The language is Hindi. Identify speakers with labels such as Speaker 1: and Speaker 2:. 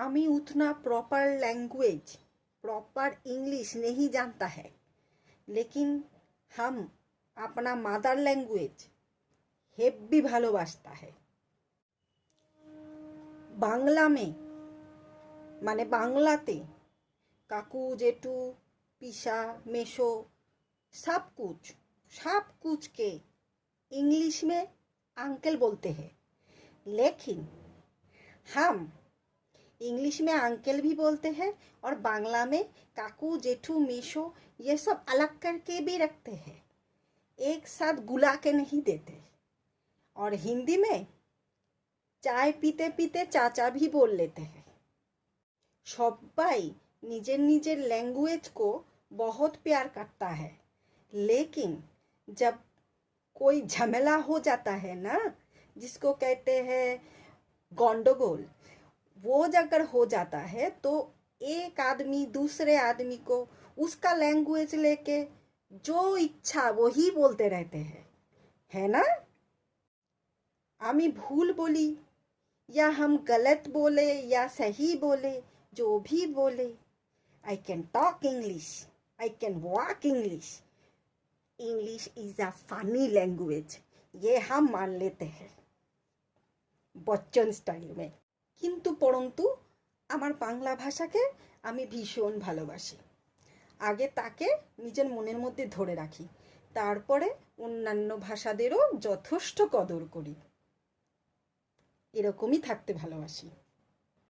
Speaker 1: आमी उतना प्रॉपर लैंग्वेज प्रॉपर इंग्लिश नहीं जानता है, लेकिन हम अपना मदर लैंग्वेज हेब्बी भालोबासता है। बांग्ला में माने बांग्लाते काकू जेठू पिसा मेशो सब कुछ के इंग्लिश में अंकल बोलते हैं, लेकिन हम इंग्लिश में अंकल भी बोलते हैं और बांग्ला में काकू जेठू मेशो ये सब अलग करके भी रखते हैं, एक साथ गुला के नहीं देते। और हिंदी में चाय पीते पीते चाचा भी बोल लेते हैं। सबाई निजेर निजेर लैंग्वेज को बहुत प्यार करता है, लेकिन जब कोई झमेला हो जाता है ना, जिसको कहते हैं गंडगोल, वो अगर हो जाता है तो एक आदमी दूसरे आदमी को उसका लैंग्वेज लेके जो इच्छा वही बोलते रहते हैं, है ना। आमी भूल बोली या हम गलत बोले या सही बोले, जो भी बोले, I can talk English, I can walk English. English is a funny language, ये हम मान लेते हैं बच्चन स्टाइल में। किन्तु परन्तु आमार बांगला भाषाके आमी भीषण भालोबासी। आगे ताके निजेर मनेर मध्य धरे राखी, तारपरे अन्यान्य भाषादेरो यथेष्ट कदर करी। एरकमई थाकते भालोबासी।